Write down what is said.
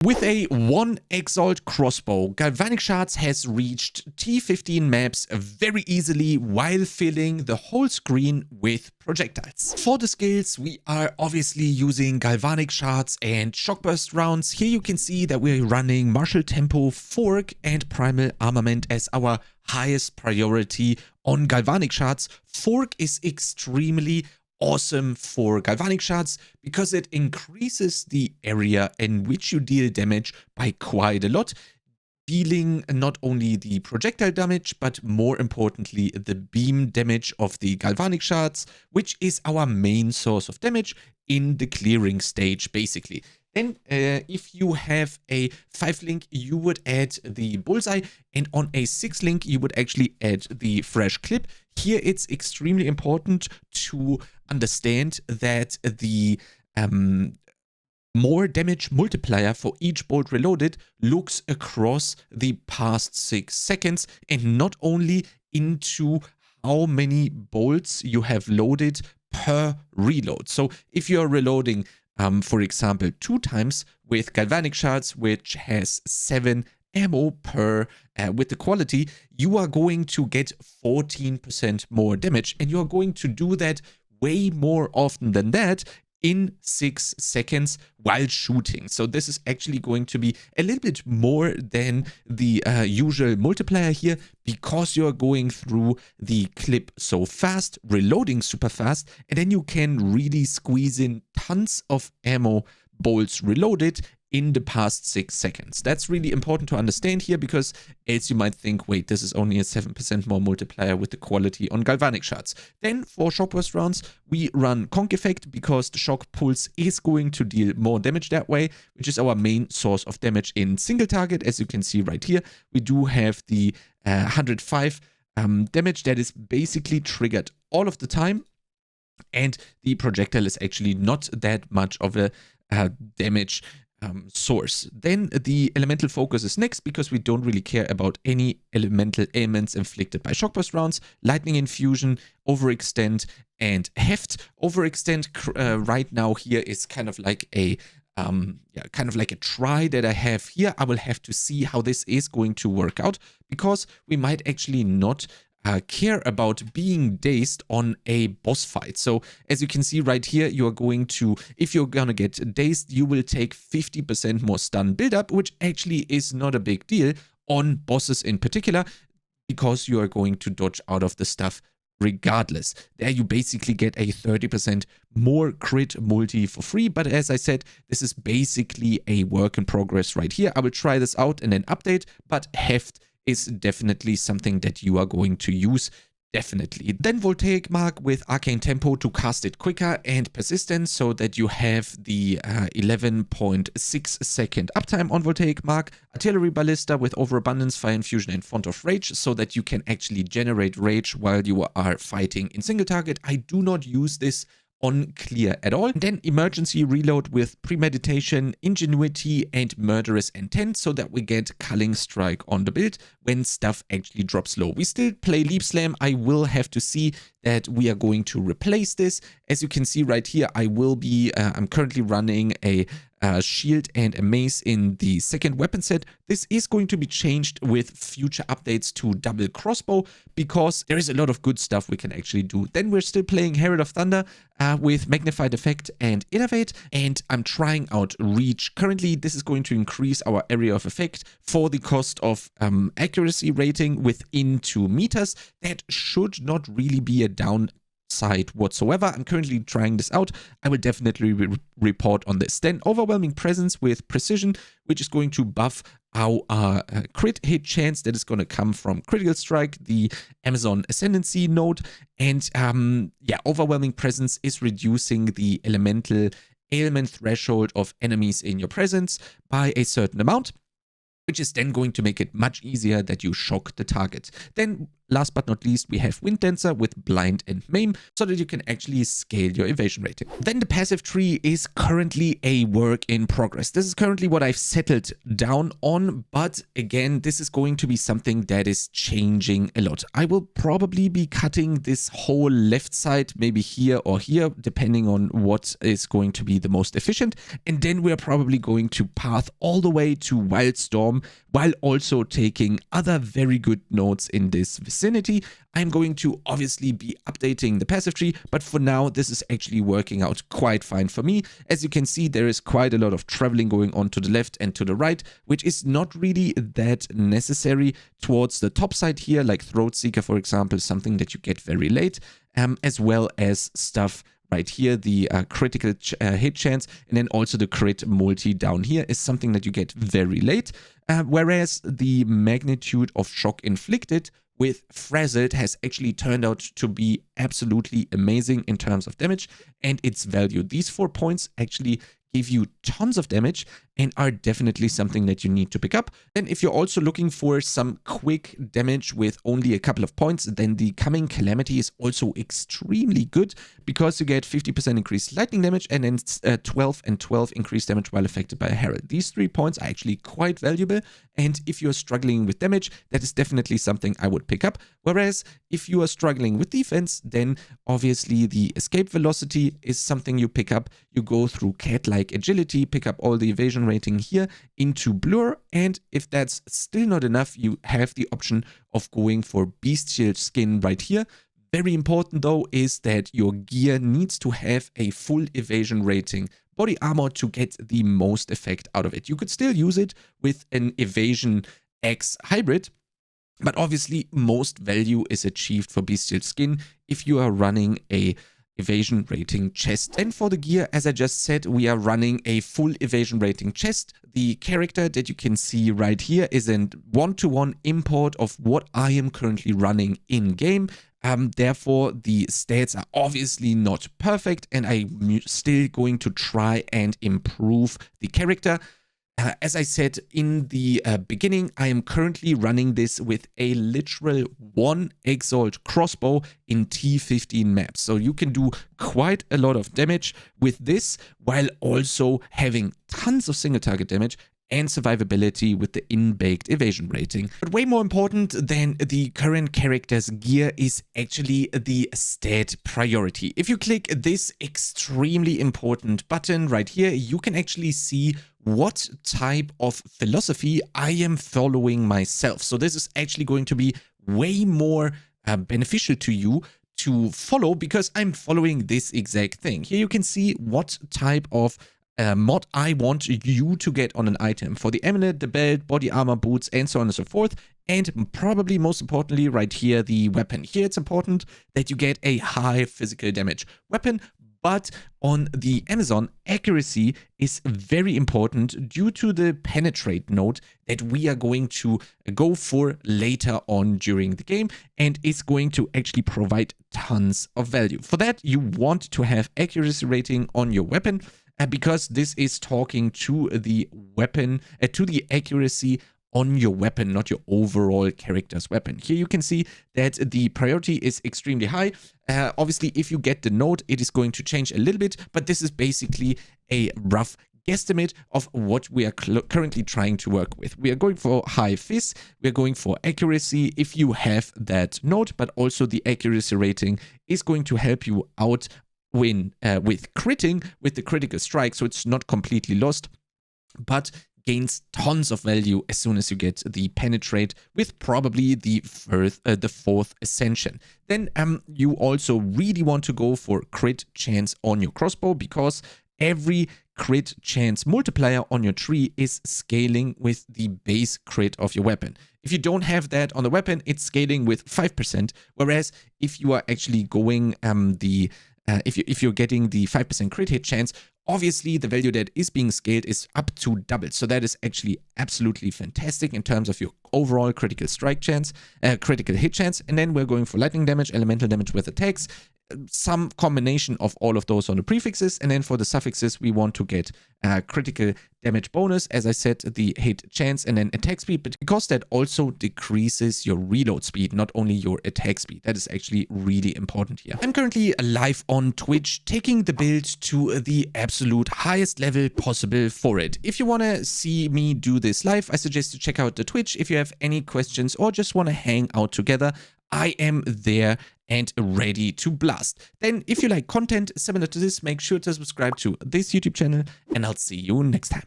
With a 1 Exalt crossbow, Galvanic Shards has reached T15 maps very easily while filling the whole screen with projectiles. For the skills, we are obviously using Galvanic Shards and Shockburst rounds. Here you can see that we're running Martial Tempo, Fork and Primal Armament as our highest priority on Galvanic Shards. Fork is extremely awesome for Galvanic Shards because it increases the area in which you deal damage by quite a lot, dealing not only the projectile damage, but more importantly, the beam damage of the Galvanic Shards, which is our main source of damage in the clearing stage, basically. Then if you have a 5 link, you would add the bullseye, and on a 6 link, you would actually add the fresh clip. Here, it's extremely important to understand that the more damage multiplier for each bolt reloaded looks across the past 6 seconds and not only into how many bolts you have loaded per reload. So if you're reloading, for example, 2 times with Galvanic Shards, which has 7 ammo per with the quality, you are going to get 14% more damage, and you're going to do that way more often than that in 6 seconds while shooting. So this is actually going to be a little bit more than the usual multiplier here, because you're going through the clip so fast, reloading super fast, and then you can really squeeze in tons of ammo bolts reloaded in the past 6 seconds. That's really important to understand here, because else you might think, wait, this is only a 7% more multiplier with the quality on Galvanic Shards. Then for Shockburst rounds, we run Conk Effect because the shock pulse is going to deal more damage that way, which is our main source of damage in single target. As you can see right here, we do have the 105 damage that is basically triggered all of the time, and the projectile is actually not that much of a damage source. Then the elemental focus is next, because we don't really care about any elemental ailments inflicted by Shockburst rounds. Lightning Infusion, Overextend, and Heft. Overextend right now here is kind of like a try that I have here. I will have to see how this is going to work out, because we might actually not care about being dazed on a boss fight. So as you can see right here, you are going to, if you're gonna get dazed, you will take 50% more stun buildup, which actually is not a big deal on bosses in particular, because you are going to dodge out of the stuff regardless. There you basically get a 30% more crit multi for free, but as I said, this is basically a work in progress right here. I will try this out and then update, but Heft is definitely something that you are going to use, definitely. Then Voltaic Mark with Arcane Tempo to cast it quicker, and Persistence, so that you have the 11.6 second uptime on Voltaic Mark. Artillery Ballista with Overabundance, Fire Infusion, and Font of Rage, so that you can actually generate rage while you are fighting in single target. I do not use this on clear at all. Then Emergency Reload with Premeditation, Ingenuity, and Murderous Intent, so that we get Culling Strike on the build when stuff actually drops low. We still play Leap Slam. I will have to see that we are going to replace this. As you can see right here, I will be, I'm currently running a shield and a mace in the second weapon set. This is going to be changed with future updates to double crossbow, because there is a lot of good stuff we can actually do. Then we're still playing Herald of Thunder with Magnified Effect and Innovate, and I'm trying out Reach. Currently, this is going to increase our area of effect for the cost of accuracy rating within 2 meters. That should not really be a downside whatsoever. I'm currently trying this out. I will definitely report on this. Then Overwhelming Presence with Precision, which is going to buff our crit hit chance that is going to come from Critical Strike, the Amazon Ascendancy node. And yeah, Overwhelming Presence is reducing the elemental ailment threshold of enemies in your presence by a certain amount, which is then going to make it much easier that you shock the target. Then last but not least, we have Wind Dancer with Blind and Maim, so that you can actually scale your evasion rating. Then the passive tree is currently a work in progress. This is currently what I've settled down on, but again, this is going to be something that is changing a lot. I will probably be cutting this whole left side, maybe here or here, depending on what is going to be the most efficient. And then we're probably going to path all the way to Wildstorm, while also taking other very good nodes in this vicinity. I'm going to obviously be updating the passive tree, but for now, this is actually working out quite fine for me. As you can see, there is quite a lot of traveling going on to the left and to the right, which is not really that necessary towards the top side here, like Throat Seeker, for example, something that you get very late, as well as stuff right here, the critical hit chance, and then also the crit multi down here is something that you get very late, whereas the magnitude of shock inflicted with Frazzled has actually turned out to be absolutely amazing in terms of damage and its value. These 4 points actually give you tons of damage and are definitely something that you need to pick up. Then if you're also looking for some quick damage with only a couple of points, then the Coming Calamity is also extremely good because you get 50% increased lightning damage and then 12 and 12 increased damage while affected by a Herald. These 3 points are actually quite valuable, and if you're struggling with damage, that is definitely something I would pick up. Whereas if you are struggling with defense, then obviously the escape velocity is something you pick up. You go through cat-like agility, pick up all the evasion rating here into blur, and if that's still not enough, you have the option of going for bestial skin right here. Very important though is that your gear needs to have a full evasion rating body armor to get the most effect out of it. You could still use it with an evasion X hybrid, but obviously most value is achieved for bestial skin if you are running a evasion rating chest. And for the gear, as I just said, we are running a full evasion rating chest. The character that you can see right here is a one-to-one import of what I am currently running in game. Therefore, the stats are obviously not perfect, and I'm still going to try and improve the character. As I said in the beginning, I am currently running this with a literal 1 Exalt crossbow in T15 maps. So you can do quite a lot of damage with this, while also having tons of single target damage and survivability with the in-baked evasion rating. But way more important than the current character's gear is actually the stat priority. If you click this extremely important button right here, you can actually see what type of philosophy I am following myself. So this is actually going to be way more beneficial to you to follow, because I'm following this exact thing. Here you can see what type of mod I want you to get on an item. For the amulet, the belt, body armor, boots, and so on and so forth. And probably most importantly right here, the weapon. Here it's important that you get a high physical damage weapon, but on the Amazon, accuracy is very important due to the penetrate node that we are going to go for later on during the game, and is going to actually provide tons of value. For that, you want to have accuracy rating on your weapon, because this is talking to the weapon, to the accuracy on your weapon, not your overall character's weapon. Here you can see that the priority is extremely high. Obviously, if you get the node, it is going to change a little bit, but this is basically a rough guesstimate of what we are currently trying to work with. We are going for high fizz, we are going for accuracy if you have that node, but also the accuracy rating is going to help you out with critting with the critical strike, so it's not completely lost, but gains tons of value as soon as you get the penetrate with probably the fourth ascension. Then you also really want to go for crit chance on your crossbow, because every crit chance multiplier on your tree is scaling with the base crit of your weapon. If you don't have that on the weapon, it's scaling with 5%, whereas if you are actually going if you're getting the 5% crit hit chance, obviously the value that is being scaled is up to double. So that is actually absolutely fantastic in terms of your overall critical strike chance, critical hit chance. And then we're going for lightning damage, elemental damage with attacks. some combination of all of those on the prefixes. And then for the suffixes, we want to get critical damage bonus, as I said, the hit chance, and then attack speed, but because that also decreases your reload speed, not only your attack speed. That is actually really important here. I'm currently live on Twitch, taking the build to the absolute highest level possible for it. If you want to see me do this live, I suggest to check out the Twitch. If you have any questions or just want to hang out together, I am there and ready to blast. Then if you like content similar to this, make sure to subscribe to this YouTube channel, and I'll see you next time.